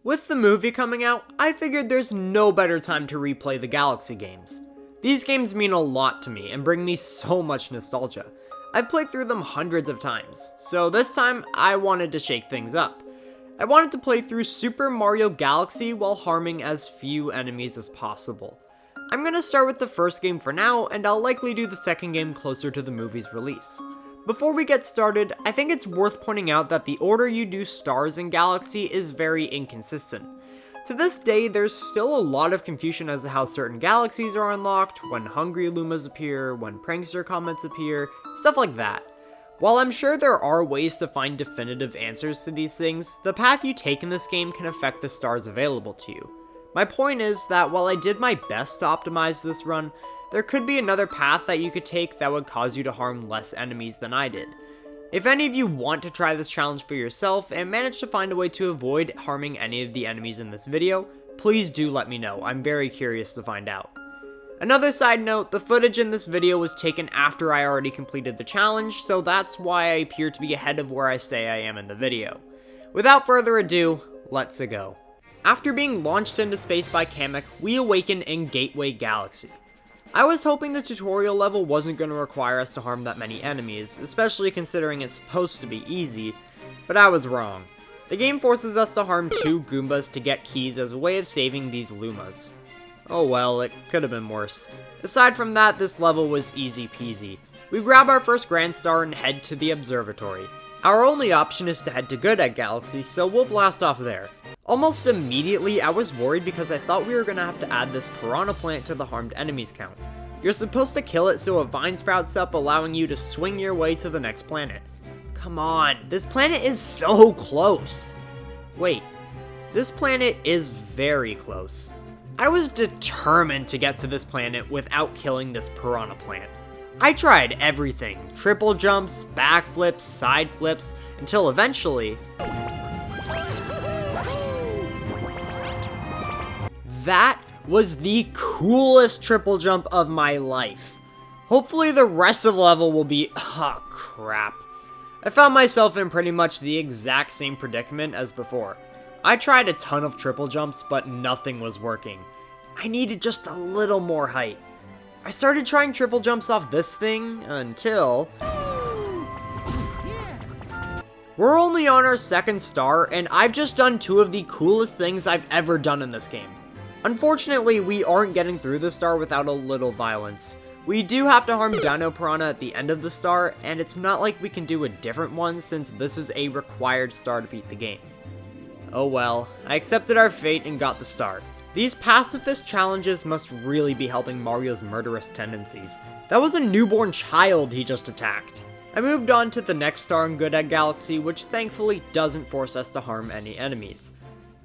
With the movie coming out, I figured there's no better time to replay the Galaxy games. These games mean a lot to me and bring me so much nostalgia. I've played through them hundreds of times, so this time I wanted to shake things up. I wanted to play through Super Mario Galaxy while harming as few enemies as possible. I'm gonna start with the first game for now, and I'll likely do the second game closer to the movie's release. Before we get started, I think it's worth pointing out that the order you do stars in Galaxy is very inconsistent. To this day, there's still a lot of confusion as to how certain galaxies are unlocked, when hungry Lumas appear, when prankster comments appear, stuff like that. While I'm sure there are ways to find definitive answers to these things, the path you take in this game can affect the stars available to you. My point is that while I did my best to optimize this run, there could be another path that you could take that would cause you to harm less enemies than I did. If any of you want to try this challenge for yourself and manage to find a way to avoid harming any of the enemies in this video, please do let me know. I'm very curious to find out. Another side note, the footage in this video was taken after I already completed the challenge, so that's why I appear to be ahead of where I say I am in the video. Without further ado, let's go. After being launched into space by Kamek, we awaken in Gateway Galaxy. I was hoping the tutorial level wasn't going to require us to harm that many enemies, especially considering it's supposed to be easy, but I was wrong. The game forces us to harm 2 Goombas to get keys as a way of saving these Lumas. Oh well, it could have been worse. Aside from that, this level was easy peasy. We grab our first Grand Star and head to the observatory. Our only option is to head to Good Egg Galaxy, so we'll blast off there. Almost immediately, I was worried because I thought we were going to have to add this piranha plant to the harmed enemies count. You're supposed to kill it so a vine sprouts up, allowing you to swing your way to the next planet. Come on, this planet is so close. Wait, this planet is very close. I was determined to get to this planet without killing this piranha plant. I tried everything, triple jumps, backflips, side flips, until eventually... That was the coolest triple jump of my life. Hopefully the rest of the level will be... Oh, crap. I found myself in pretty much the exact same predicament as before. I tried a ton of triple jumps, but nothing was working. I needed just a little more height. I started trying triple jumps off this thing until... We're only on our second star, and I've just done 2 of the coolest things I've ever done in this game. Unfortunately, we aren't getting through the star without a little violence. We do have to harm Dino Piranha at the end of the star, and it's not like we can do a different one since this is a required star to beat the game. Oh well, I accepted our fate and got the star. These Pacifist challenges must really be helping Mario's murderous tendencies. That was a newborn child he just attacked. I moved on to the next star in Good Egg Galaxy, which thankfully doesn't force us to harm any enemies.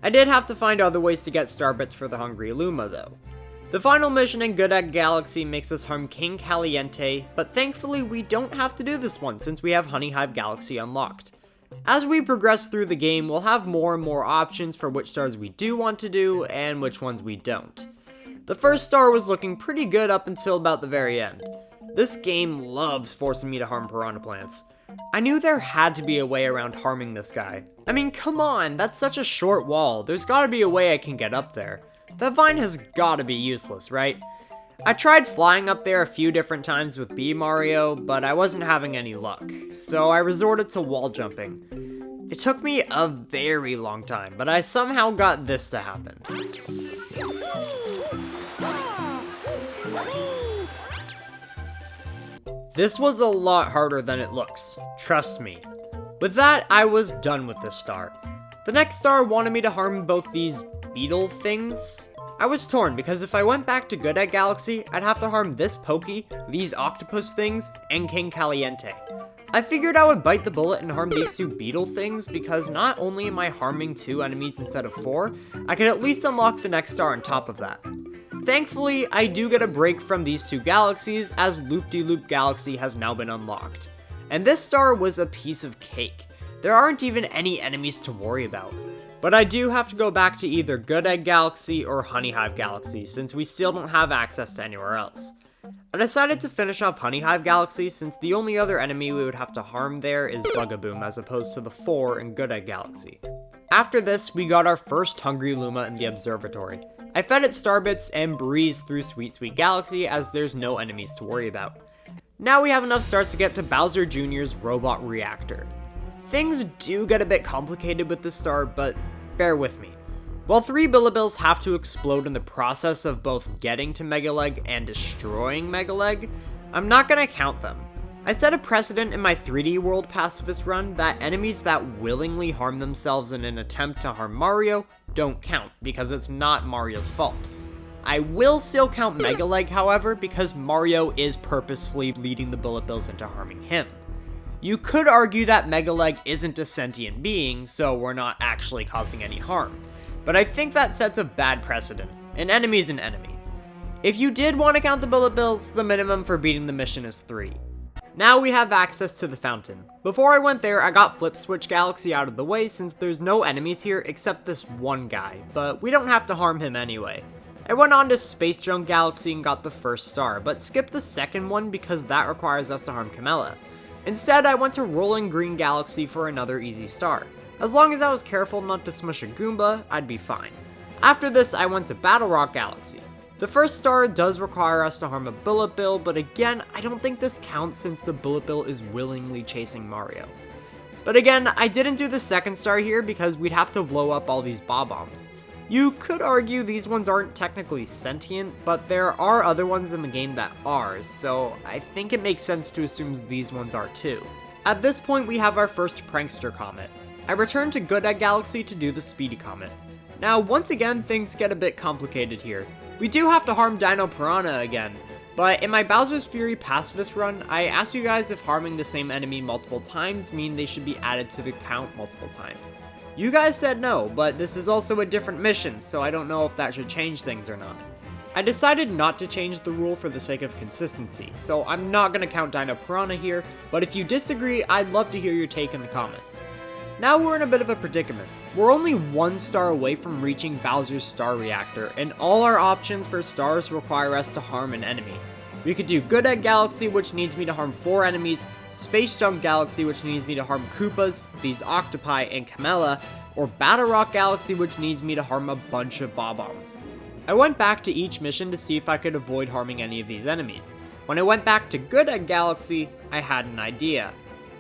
I did have to find other ways to get star bits for the hungry Luma though. The final mission in Good Egg Galaxy makes us harm King Caliente, but thankfully we don't have to do this one since we have Honey Hive Galaxy unlocked. As we progress through the game, we'll have more and more options for which stars we do want to do and which ones we don't. The first star was looking pretty good up until about the very end. This game loves forcing me to harm piranha plants. I knew there had to be a way around harming this guy. I mean, come on, that's such a short wall. There's gotta be a way I can get up there. That vine has gotta be useless, right? I tried flying up there a few different times with Bee Mario, but I wasn't having any luck, so I resorted to wall jumping. It took me a very long time, but I somehow got this to happen. This was a lot harder than it looks, trust me. With that, I was done with this star. The next star wanted me to harm both these beetle things. I was torn because if I went back to Good Egg Galaxy, I'd have to harm this Pokey, these octopus things, and King Caliente. I figured I would bite the bullet and harm these 2 beetle things because not only am I harming 2 enemies instead of 4, I could at least unlock the next star on top of that. Thankfully, I do get a break from these 2 galaxies as Loop-de-Loop Galaxy has now been unlocked. And this star was a piece of cake. There aren't even any enemies to worry about. But I do have to go back to either Good Egg Galaxy or Honey Hive Galaxy since we still don't have access to anywhere else. I decided to finish off Honey Hive Galaxy since the only other enemy we would have to harm there is Bugaboom as opposed to the 4 in Good Egg Galaxy. After this, we got our first Hungry Luma in the observatory. I fed it Starbits and breezed through Sweet Sweet Galaxy as there's no enemies to worry about. Now we have enough stars to get to Bowser Jr.'s robot reactor. Things do get a bit complicated with this star, but bear with me. While 3 Billabills have to explode in the process of both getting to Megaleg and destroying Megaleg, I'm not gonna count them. I set a precedent in my 3D World Pacifist run that enemies that willingly harm themselves in an attempt to harm Mario don't count, because it's not Mario's fault. I will still count Megaleg, however, because Mario is purposefully leading the Billabills into harming him. You could argue that Megaleg isn't a sentient being, so we're not actually causing any harm, but I think that sets a bad precedent. An enemy's an enemy. If you did want to count the Billabills, the minimum for beating the mission is 3. Now we have access to the fountain. Before I went there, I got Flip Switch Galaxy out of the way since there's no enemies here except this one guy, but we don't have to harm him anyway. I went on to Space Junk Galaxy and got the first star, but skipped the second one because that requires us to harm Camilla. Instead, I went to Rolling Green Galaxy for another easy star. As long as I was careful not to smush a Goomba, I'd be fine. After this, I went to Battle Rock Galaxy. The first star does require us to harm a Billabill, but again, I don't think this counts since the Billabill is willingly chasing Mario. But again, I didn't do the second star here because we'd have to blow up all these Bob-Bombs. You could argue these ones aren't technically sentient, but there are other ones in the game that are, so I think it makes sense to assume these ones are too. At this point, we have our first Prankster Comet. I returned to Good Egg Galaxy to do the Speedy Comet. Now, once again, things get a bit complicated here. We do have to harm Dino Piranha again, but in my Bowser's Fury Pacifist run, I asked you guys if harming the same enemy multiple times mean they should be added to the count multiple times. You guys said no, but this is also a different mission, so I don't know if that should change things or not. I decided not to change the rule for the sake of consistency, so I'm not going to count Dino Piranha here, but if you disagree, I'd love to hear your take in the comments. Now we're in a bit of a predicament. We're only 1 star away from reaching Bowser's Star Reactor, and all our options for stars require us to harm an enemy. We could do Good Egg Galaxy, which needs me to harm 4 enemies, Space Junk Galaxy, which needs me to harm Koopas, these Octopi, and Camilla, or Battle Rock Galaxy, which needs me to harm a bunch of Bob-Bombs. I went back to each mission to see if I could avoid harming any of these enemies. When I went back to Good Egg Galaxy, I had an idea.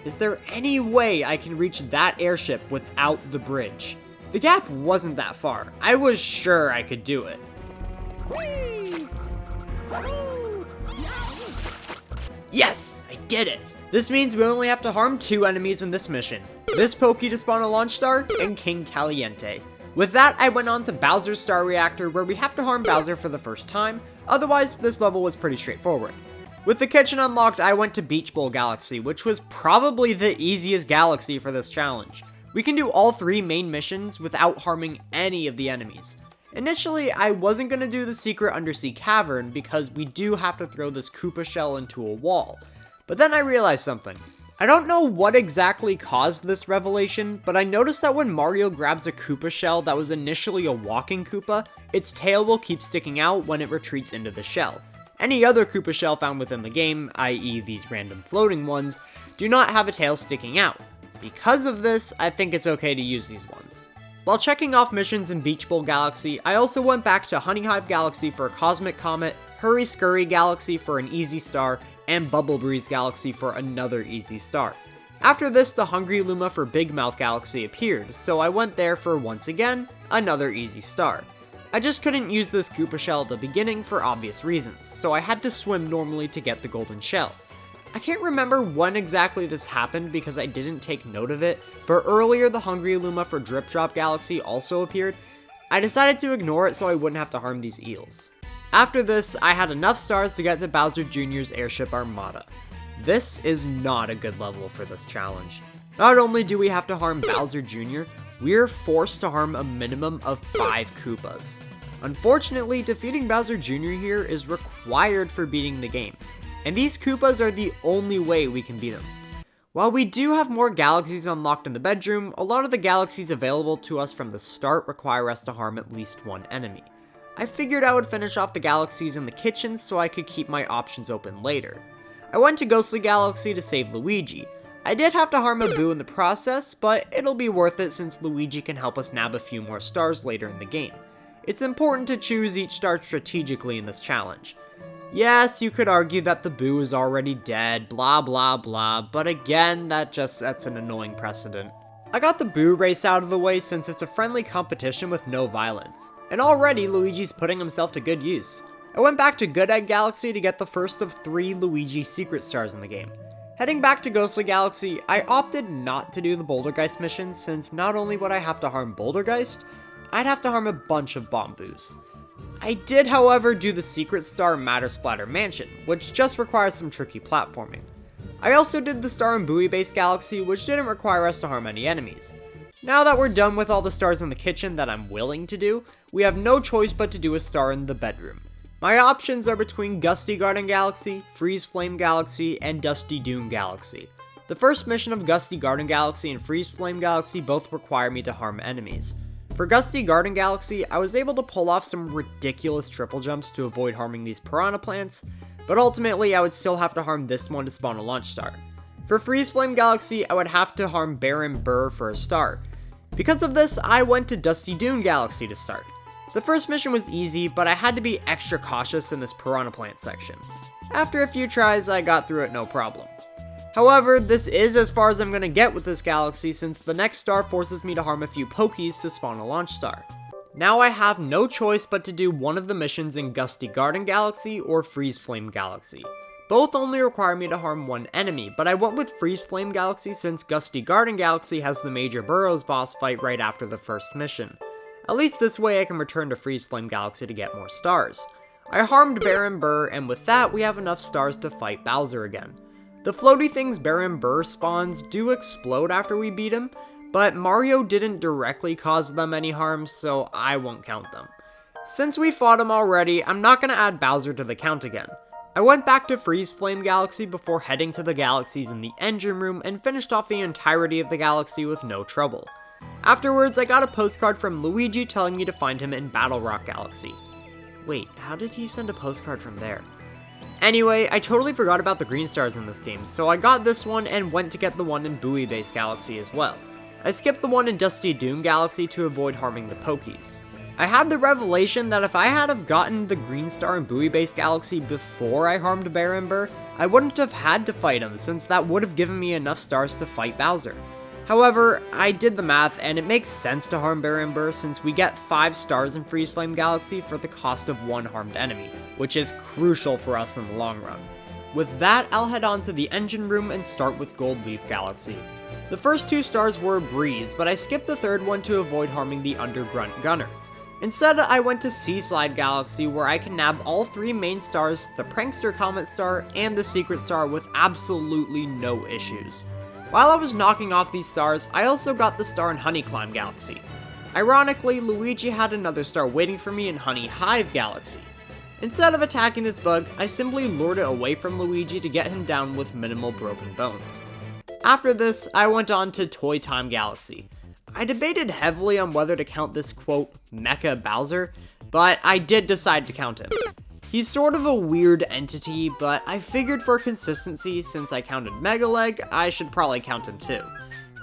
Is there any way I can reach that airship without the bridge? The gap wasn't that far. I was sure I could do it. Yes, I did it! This means we only have to harm 2 enemies in this mission. This Pokey to spawn a launch star, and King Caliente. With that, I went on to Bowser's Star Reactor where we have to harm Bowser for the first time, otherwise this level was pretty straightforward. With the kitchen unlocked, I went to Beach Bowl Galaxy, which was probably the easiest galaxy for this challenge. We can do all 3 main missions without harming any of the enemies. Initially, I wasn't going to do the secret undersea cavern because we do have to throw this Koopa shell into a wall. But then I realized something. I don't know what exactly caused this revelation, but I noticed that when Mario grabs a Koopa shell that was initially a walking Koopa, its tail will keep sticking out when it retreats into the shell. Any other Koopa shell found within the game, i.e. these random floating ones, do not have a tail sticking out. Because of this, I think it's okay to use these ones. While checking off missions in Beach Bowl Galaxy, I also went back to Honey Hive Galaxy for a Cosmic Comet, Hurry Scurry Galaxy for an easy star, and Bubble Breeze Galaxy for another easy star. After this, the Hungry Luma for Big Mouth Galaxy appeared, so I went there for, once again, another easy star. I just couldn't use this Koopa shell at the beginning for obvious reasons, so I had to swim normally to get the golden shell. I can't remember when exactly this happened because I didn't take note of it, but earlier the Hungry Luma for Drip Drop Galaxy also appeared. I decided to ignore it so I wouldn't have to harm these eels. After this, I had enough stars to get to Bowser Jr.'s Airship Armada. This is not a good level for this challenge. Not only do we have to harm Bowser Jr., we're forced to harm a minimum of 5 Koopas. Unfortunately, defeating Bowser Jr. here is required for beating the game, and these Koopas are the only way we can beat them. While we do have more galaxies unlocked in the bedroom, a lot of the galaxies available to us from the start require us to harm at least 1 enemy. I figured I would finish off the galaxies in the kitchen so I could keep my options open later. I went to Ghostly Galaxy to save Luigi, I did have to harm a Boo in the process, but it'll be worth it since Luigi can help us nab a few more stars later in the game. It's important to choose each star strategically in this challenge. Yes, you could argue that the Boo is already dead, blah blah blah, but again, that just sets an annoying precedent. I got the Boo race out of the way since it's a friendly competition with no violence, and already Luigi's putting himself to good use. I went back to Good Egg Galaxy to get the first of 3 Luigi secret stars in the game. Heading back to Ghostly Galaxy, I opted not to do the Bouldergeist mission since not only would I have to harm Bouldergeist, I'd have to harm a bunch of Bomb Boos. I did, however, do the secret star Matter Splatter Mansion, which just requires some tricky platforming. I also did the Star and Buoy Base Galaxy, which didn't require us to harm any enemies. Now that we're done with all the stars in the kitchen that I'm willing to do, we have no choice but to do a star in the bedroom. My options are between Gusty Garden Galaxy, Freeze Flame Galaxy, and Dusty Dune Galaxy. The first mission of Gusty Garden Galaxy and Freeze Flame Galaxy both require me to harm enemies. For Gusty Garden Galaxy, I was able to pull off some ridiculous triple jumps to avoid harming these piranha plants, but ultimately I would still have to harm this one to spawn a launch star. For Freeze Flame Galaxy, I would have to harm Baron Burr for a star. Because of this, I went to Dusty Dune Galaxy to start. The first mission was easy, but I had to be extra cautious in this piranha plant section. After a few tries, I got through it no problem. However, this is as far as I'm going to get with this galaxy since the next star forces me to harm a few Pokies to spawn a launch star. Now I have no choice but to do one of the missions in Gusty Garden Galaxy or Freeze Flame Galaxy. Both only require me to harm one enemy, but I went with Freeze Flame Galaxy since Gusty Garden Galaxy has the Major Burrows boss fight right after the first mission. At least this way I can return to Freeze Flame Galaxy to get more stars. I harmed Baron Burr, and with that we have enough stars to fight Bowser again. The floaty things Baron Burr spawns do explode after we beat him, but Mario didn't directly cause them any harm, so I won't count them. Since we fought him already, I'm not going to add Bowser to the count again. I went back to Freeze Flame Galaxy before heading to the galaxies in the engine room and finished off the entirety of the galaxy with no trouble. Afterwards, I got a postcard from Luigi telling me to find him in Battle Rock Galaxy. Wait, how did he send a postcard from there? Anyway, I totally forgot about the green stars in this game, so I got this one and went to get the one in Buoy Base Galaxy as well. I skipped the one in Dusty Dune Galaxy to avoid harming the Pokies. I had the revelation that if I had have gotten the green star in Buoy Base Galaxy before I harmed Baron Burr, I wouldn't have had to fight him since that would have given me enough stars to fight Bowser. However, I did the math and it makes sense to harm Baron Burr since we get 5 stars in Freeze Flame Galaxy for the cost of 1 harmed enemy, which is crucial for us in the long run. With that, I'll head on to the engine room and start with Gold Leaf Galaxy. The first 2 stars were a breeze, but I skipped the third one to avoid harming the Undergrunt Gunner. Instead, I went to Sea Slide Galaxy where I can nab all 3 main stars, the Prankster Comet Star, and the Secret Star with absolutely no issues. While I was knocking off these stars, I also got the star in Honey Climb Galaxy. Ironically, Luigi had another star waiting for me in Honey Hive Galaxy. Instead of attacking this bug, I simply lured it away from Luigi to get him down with minimal broken bones. After this, I went on to Toy Time Galaxy. I debated heavily on whether to count this quote, Mecha Bowser, but I did decide to count him. He's sort of a weird entity, but I figured for consistency, since I counted Mega Leg, I should probably count him too.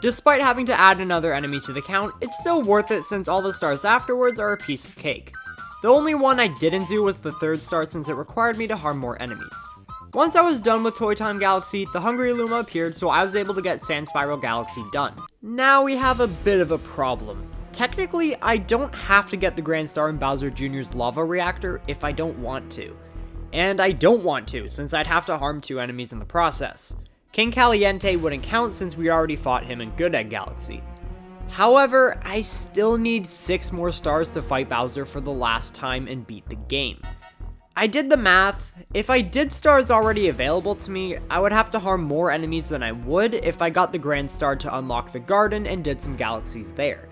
Despite having to add another enemy to the count, it's still worth it since all the stars afterwards are a piece of cake. The only one I didn't do was the 3rd star since it required me to harm more enemies. Once I was done with Toy Time Galaxy, the Hungry Luma appeared, so I was able to get Sand Spiral Galaxy done. Now we have a bit of a problem. Technically, I don't have to get the Grand Star in Bowser Jr.'s Lava Reactor if I don't want to. And I don't want to, since I'd have to harm 2 enemies in the process. King Caliente wouldn't count since we already fought him in Good Egg Galaxy. However, I still need 6 more stars to fight Bowser for the last time and beat the game. I did the math. If I did stars already available to me, I would have to harm more enemies than I would if I got the Grand Star to unlock the garden and did some galaxies there.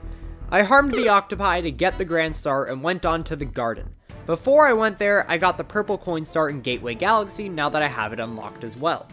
I harmed the octopi to get the Grand Star and went on to the garden. Before I went there, I got the purple coin star in Gateway Galaxy now that I have it unlocked as well.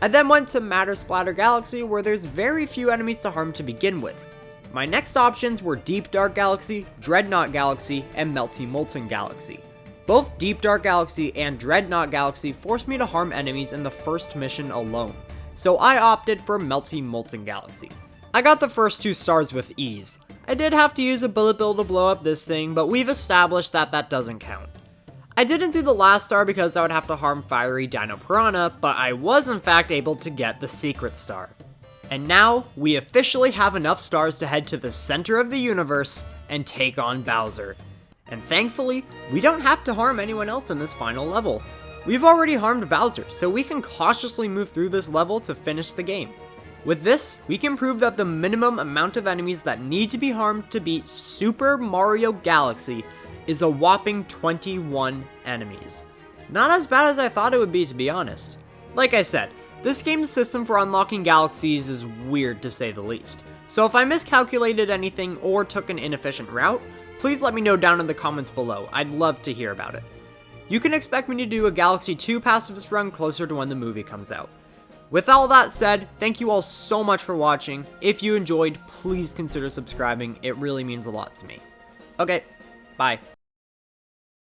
I then went to Matter Splatter Galaxy where there's very few enemies to harm to begin with. My next options were Deep Dark Galaxy, Dreadnought Galaxy, and Melty Molten Galaxy. Both Deep Dark Galaxy and Dreadnought Galaxy forced me to harm enemies in the first mission alone, so I opted for Melty Molten Galaxy. I got the first 2 stars with ease. I did have to use a bullet bill to blow up this thing, but we've established that that doesn't count. I didn't do the last star because I would have to harm Fiery Dino Piranha, but I was in fact able to get the secret star. And now, we officially have enough stars to head to the center of the universe and take on Bowser. And thankfully, we don't have to harm anyone else in this final level. We've already harmed Bowser, so we can cautiously move through this level to finish the game. With this, we can prove that the minimum amount of enemies that need to be harmed to beat Super Mario Galaxy is a whopping 21 enemies. Not as bad as I thought it would be, to be honest. Like I said, this game's system for unlocking galaxies is weird to say the least. So if I miscalculated anything or took an inefficient route, please let me know down in the comments below. I'd love to hear about it. You can expect me to do a Galaxy 2 Pacifist run closer to when the movie comes out. With all that said, thank you all so much for watching. If you enjoyed, please consider subscribing. It really means a lot to me. Okay, bye.